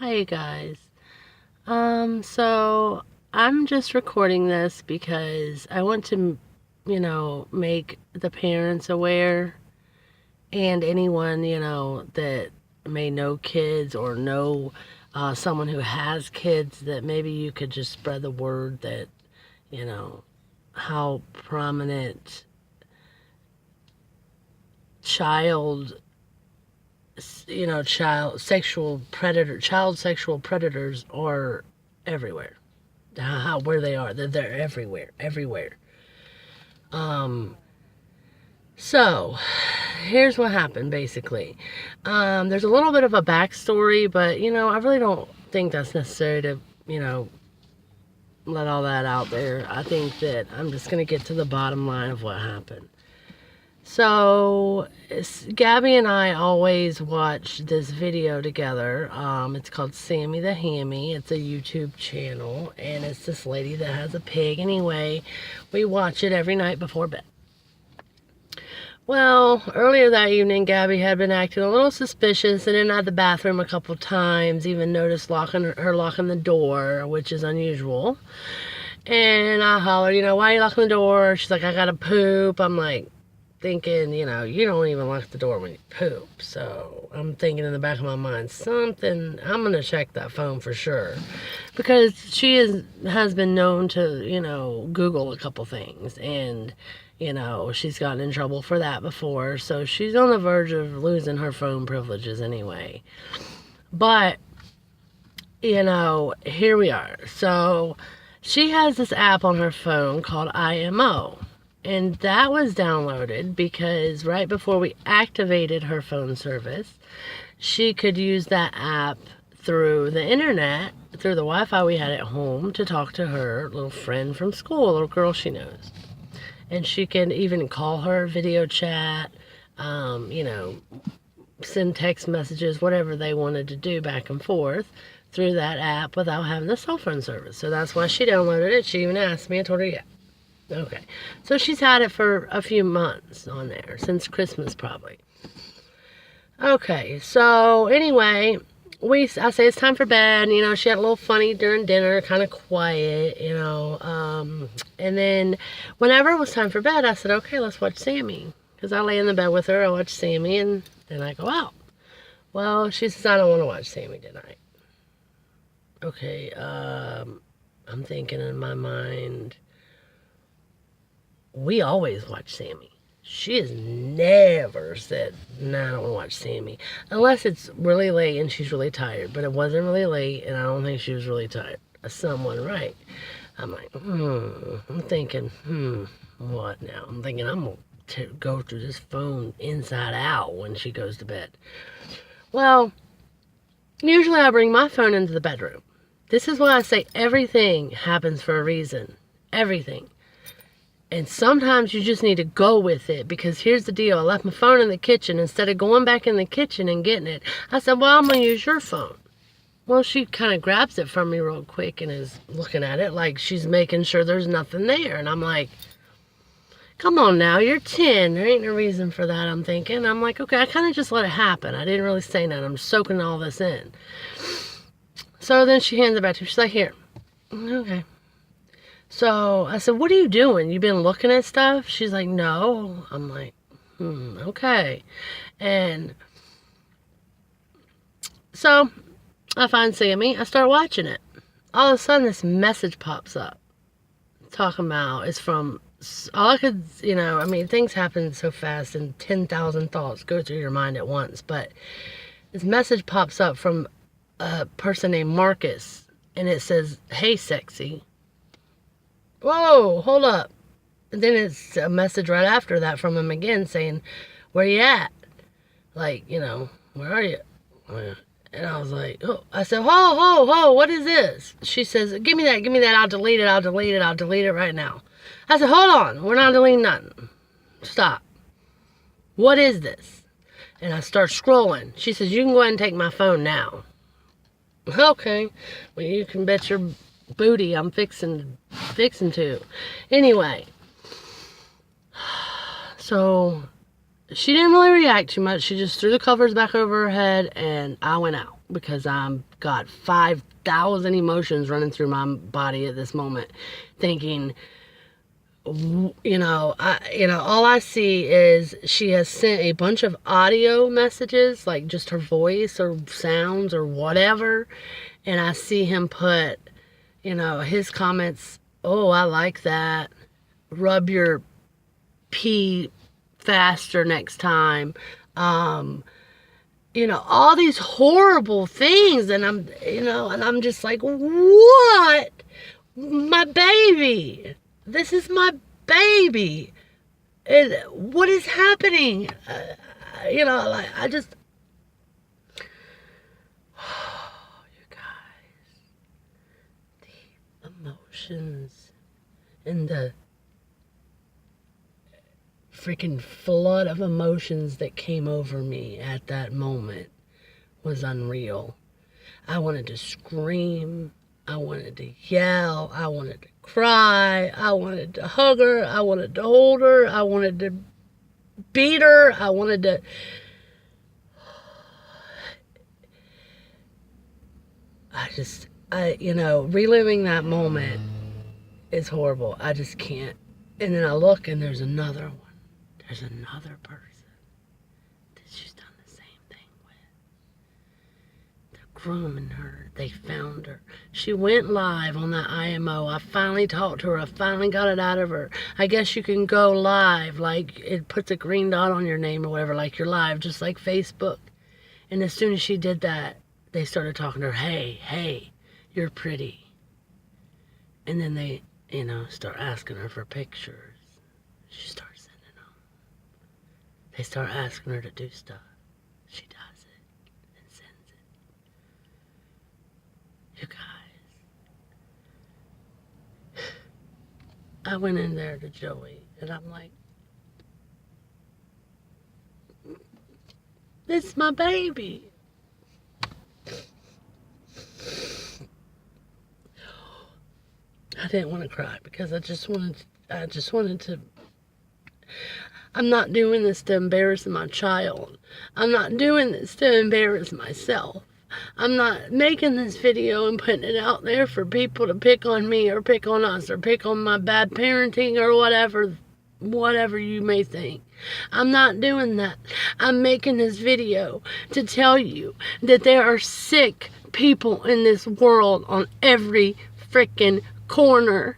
Hi, you guys. So I'm just recording this because I want to, make the parents aware and anyone, that may know kids or know someone who has kids that maybe you could just spread the word that, you know, how prominent child, child sexual predators are everywhere. Where they are. They're everywhere, everywhere. Um, so here's what happened basically. There's a little bit of a backstory, but I really don't think that's necessary to, you know, let all that out there. I think that I'm just gonna get to the bottom line of what happened. So, Gabby and I always watch this video together. It's called Sammy the Hammy. It's a YouTube channel, and it's this lady that has a pig. Anyway, we watch it every night before bed. Well, earlier that evening, Gabby had been acting a little suspicious and in and out of the bathroom a couple times. Even noticed her locking the door, which is unusual. And I hollered, why are you locking the door? She's like, I gotta poop. I'm like, thinking, you don't even lock the door when you poop. So I'm thinking in the back of my mind, I'm going to check that phone for sure. Because has been known to, Google a couple things. And, she's gotten in trouble for that before. So she's on the verge of losing her phone privileges anyway. But, here we are. So she has this app on her phone called IMO. And that was downloaded because right before we activated her phone service, she could use that app through the internet, through the Wi-Fi we had at home, to talk to her little friend from school, a little girl she knows. And she can even call her, video chat, send text messages, whatever they wanted to do back and forth through that app without having the cell phone service. So that's why she downloaded it. She even asked me. I told her, yeah. Okay, so she's had it for a few months on there, since Christmas probably. Okay, so anyway, I say it's time for bed. She had a little funny during dinner, kind of quiet, and then whenever it was time for bed, I said, okay, let's watch Sammy. Because I lay in the bed with her, I watch Sammy, and then I go out. Well, she says, I don't want to watch Sammy tonight. Okay, I'm thinking in my mind, we always watch Sammy. She has never said, no, I don't want to watch Sammy. Unless it's really late and she's really tired. But it wasn't really late, and I don't think she was really tired. Someone right. I'm like, I'm thinking, what now? I'm thinking I'm going to go through this phone inside out when she goes to bed. Well, usually I bring my phone into the bedroom. This is why I say everything happens for a reason. Everything. And sometimes you just need to go with it, because here's the deal. I left my phone in the kitchen. Instead of going back in the kitchen and getting it, I said, well, I'm going to use your phone. Well, she kind of grabs it from me real quick and is looking at it like she's making sure there's nothing there. And I'm like, come on now, you're 10. There ain't no reason for that, I'm thinking. I'm like, okay, I kind of just let it happen. I didn't really say nothing. I'm soaking all this in. So then she hands it back to me. She's like, here. Okay. So I said, what are you doing? You been looking at stuff? She's like, no. I'm like, okay. And so I find Sammy. I start watching it. All of a sudden, this message pops up. Talking about, it's from, all I could, things happen so fast and 10,000 thoughts go through your mind at once. But this message pops up from a person named Marcus. And it says, hey, sexy. Whoa, hold up. And then it's a message right after that from him again saying, where you at? Like, where are you? And I was like, oh. I said, ho, what is this? She says, give me that, I'll delete it right now. I said, hold on, we're not deleting nothing. Stop. What is this? And I start scrolling. She says, you can go ahead and take my phone now. Okay, well, you can bet your booty I'm fixing to. Anyway, so she didn't really react too much. She just threw the covers back over her head, and I went out. because I'm got 5,000 emotions running through my body at this moment, thinking, all I see is she has sent a bunch of audio messages, like just her voice or sounds or whatever, and I see him put, his comments, oh, I like that, rub your pee faster next time, all these horrible things, and I'm just like, what? My baby. This is my baby. And what is happening? I just, you guys, the emotions and the freaking flood of emotions that came over me at that moment was unreal. I wanted to scream. I wanted to yell. I wanted to cry. I wanted to hug her. I wanted to hold her. I wanted to beat her. I wanted to... reliving that moment is horrible. I just can't. And then I look and there's another one. There's another person that she's done the same thing with. They're grooming her. They found her. She went live on that IMO. I finally talked to her. I finally got it out of her. I guess you can go live, like it puts a green dot on your name or whatever, like you're live, just like Facebook. And as soon as she did that, they started talking to her. Hey, you're pretty. And then they, start asking her for pictures. She starts. They start asking her to do stuff. She does it and sends it. You guys. I went in there to Joey and I'm like, this is my baby. I didn't want to cry because I just wanted to. I'm not doing this to embarrass my child. I'm not doing this to embarrass myself. I'm not making this video and putting it out there for people to pick on me or pick on us or pick on my bad parenting or whatever you may think. I'm not doing that. I'm making this video to tell you that there are sick people in this world on every freaking corner.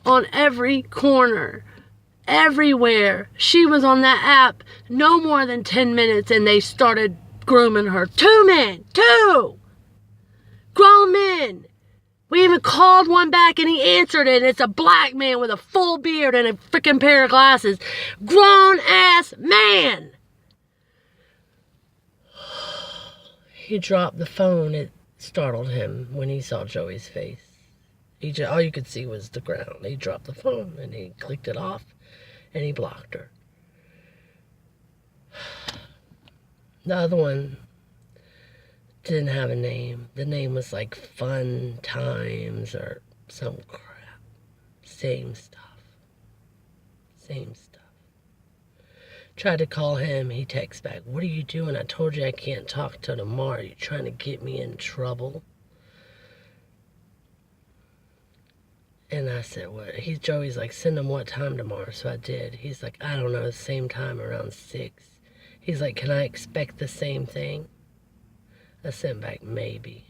On every corner. Everywhere. She was on that app no more than 10 minutes and they started grooming her. 2 men. 2 grown men. We even called one back and he answered it. It's a black man with a full beard and a freaking pair of glasses. Grown ass man. He dropped the phone. It startled him when he saw Joey's face. All you could see was the ground. He dropped the phone and he clicked it off. And he blocked her. The other one didn't have a name. The name was like Fun Times or some crap. Same stuff. Tried to call him. He texts back, what are you doing? I told you I can't talk till tomorrow. You trying to get me in trouble? And I said, what? Joey's like, send him what time tomorrow? So I did. He's like, I don't know, the same time, around 6. He's like, can I expect the same thing? I sent back, maybe.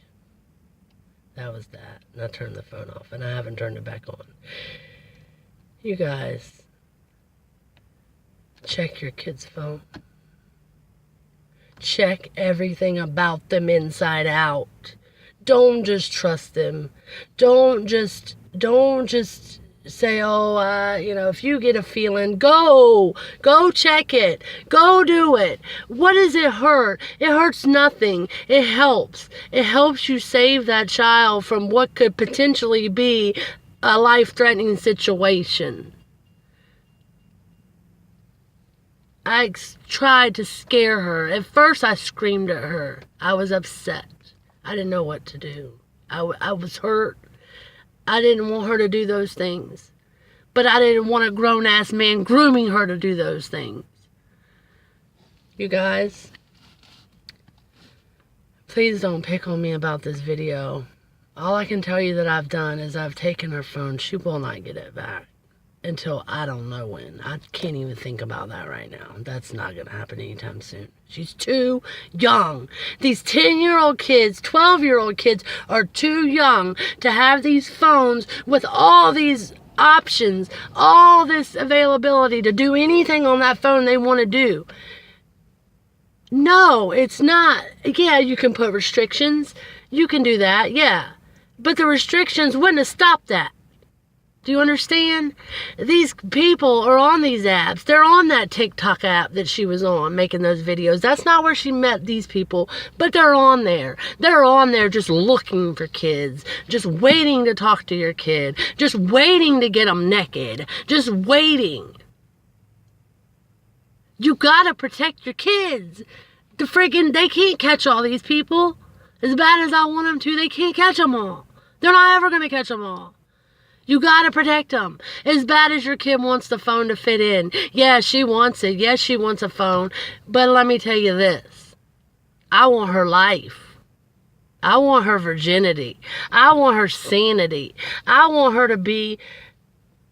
That was that. And I turned the phone off. And I haven't turned it back on. You guys, check your kid's phone. Check everything about them inside out. Don't just trust them. Don't just say, if you get a feeling, go check it. Go do it. What does it hurt? It hurts nothing. It helps. It helps you save that child from what could potentially be a life-threatening situation. I tried to scare her. At first, I screamed at her. I was upset. I didn't know what to do. I was hurt. I didn't want her to do those things. But I didn't want a grown-ass man grooming her to do those things. You guys, Please don't pick on me about this video. All I can tell you that I've done is I've taken her phone. She will not get it back until I don't know when. I can't even think about that right now. That's not going to happen anytime soon. She's too young. These 10-year-old kids, 12-year-old kids are too young to have these phones with all these options, all this availability to do anything on that phone they want to do. No, it's not. Yeah, you can put restrictions. You can do that, yeah. But the restrictions wouldn't have stopped that. Do you understand? These people are on these apps. They're on that TikTok app that she was on making those videos. That's not where she met these people, but they're on there. They're on there just looking for kids, just waiting to talk to your kid, just waiting to get them naked, just waiting. You gotta protect your kids. They can't catch all these people. As bad as I want them to, they can't catch them all. They're not ever gonna catch them all. You gotta protect them. As bad as your kid wants the phone to fit in. Yeah, she wants it. Yes, she wants a phone. But let me tell you this. I want her life. I want her virginity. I want her sanity. I want her to be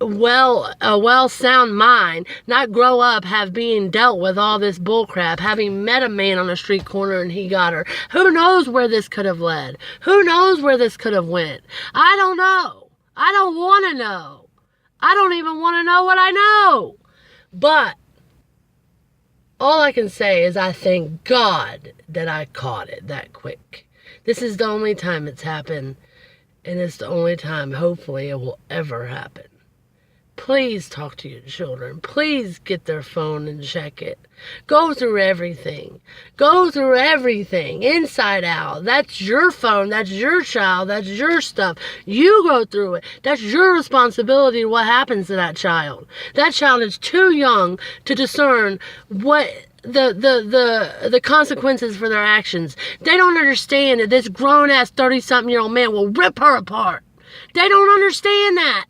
a well-sound mind, not grow up being dealt with all this bullcrap, having met a man on a street corner and he got her. Who knows where this could have led? Who knows where this could have went? I don't know. I don't want to know. I don't even want to know what I know. But all I can say is I thank God that I caught it that quick. This is the only time it's happened, and it's the only time, hopefully, it will ever happen. Please talk to your children. Please get their phone and check it. Go through everything. Go through everything, inside out. That's your phone. That's your child. That's your stuff. You go through it. That's your responsibility to what happens to that child. That child is too young to discern what the consequences for their actions. They don't understand that this grown-ass 30-something-year-old man will rip her apart. They don't understand that.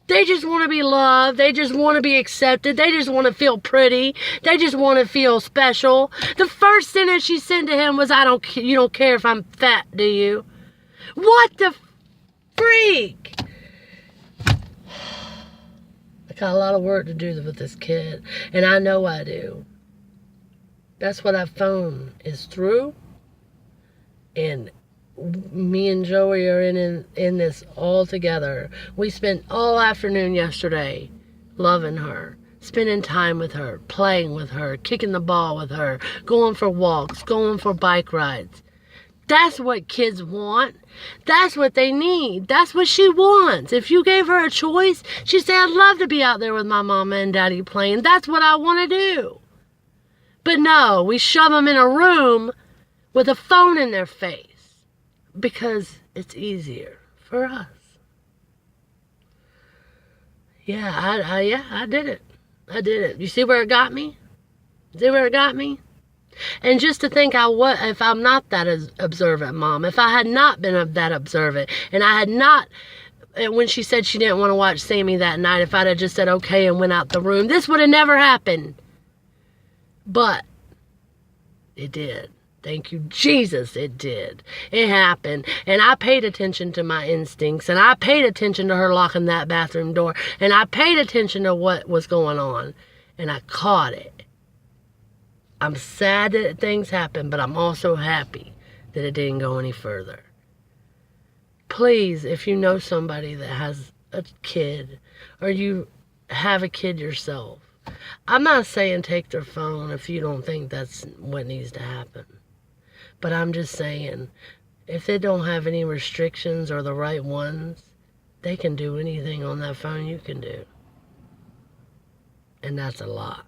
They just want to be loved. They just want to be accepted. They just want to feel pretty. They just want to feel special. The first sentence she said to him was, you don't care if I'm fat, do you? What the freak? I got a lot of work to do with this kid, and I know I do. That's what that phone is through, and me and Joey are in this all together. We spent all afternoon yesterday loving her, spending time with her, playing with her, kicking the ball with her, going for walks, going for bike rides. That's what kids want. That's what they need. That's what she wants. If you gave her a choice, she'd say, I'd love to be out there with my mama and daddy playing. That's what I want to do. But no, we shove them in a room with a phone in their face. Because it's easier for us. Yeah, I did it. I did it. You see where it got me? See where it got me? And just to think if I'm not that observant, Mom, if I had not been that observant, and I had not, when she said she didn't want to watch Sammy that night, if I'd have just said okay and went out the room, this would have never happened. But it did. Thank you, Jesus, it did. It happened. And I paid attention to my instincts. And I paid attention to her locking that bathroom door. And I paid attention to what was going on. And I caught it. I'm sad that things happened, but I'm also happy that it didn't go any further. Please, if you know somebody that has a kid, or you have a kid yourself, I'm not saying take their phone if you don't think that's what needs to happen. But I'm just saying, if they don't have any restrictions or the right ones, they can do anything on that phone you can do. And that's a lot.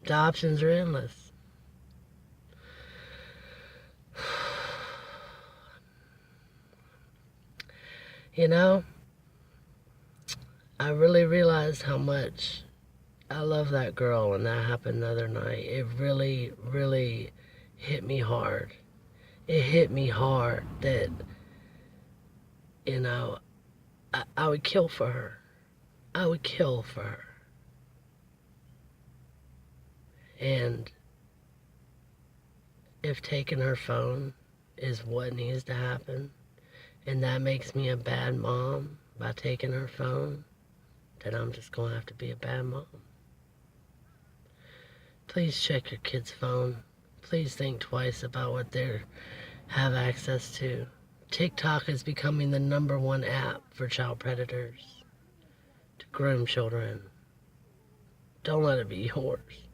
The options are endless. You know, I really realized how much I love that girl, and that happened the other night. It really, really hit me hard. It hit me hard that, you know, I would kill for her. I would kill for her. And if taking her phone is what needs to happen, and that makes me a bad mom by taking her phone, then I'm just going to have to be a bad mom. Please check your kid's phone. Please think twice about what they have access to. TikTok is becoming the #1 app for child predators to groom children. Don't let it be yours.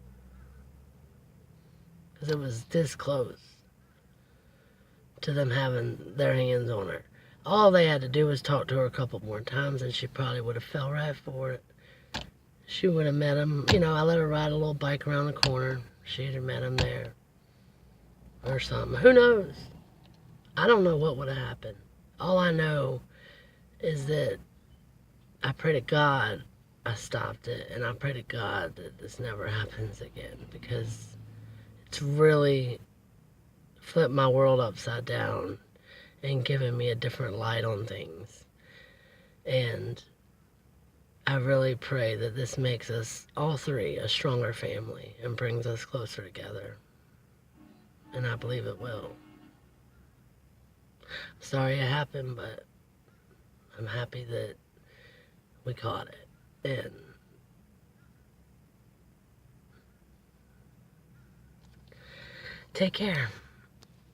Because it was this close to them having their hands on her. All they had to do was talk to her a couple more times and she probably would have fell right for it. She would have met him. You know, I let her ride a little bike around the corner. She'd have met him there. Or something. Who knows? I don't know what would have happened. All I know is that I pray to God I stopped it. And I pray to God that this never happens again. Because it's really flipped my world upside down and given me a different light on things. And I really pray that this makes us all three a stronger family and brings us closer together. And I believe it will. Sorry it happened, but I'm happy that we caught it. And take care.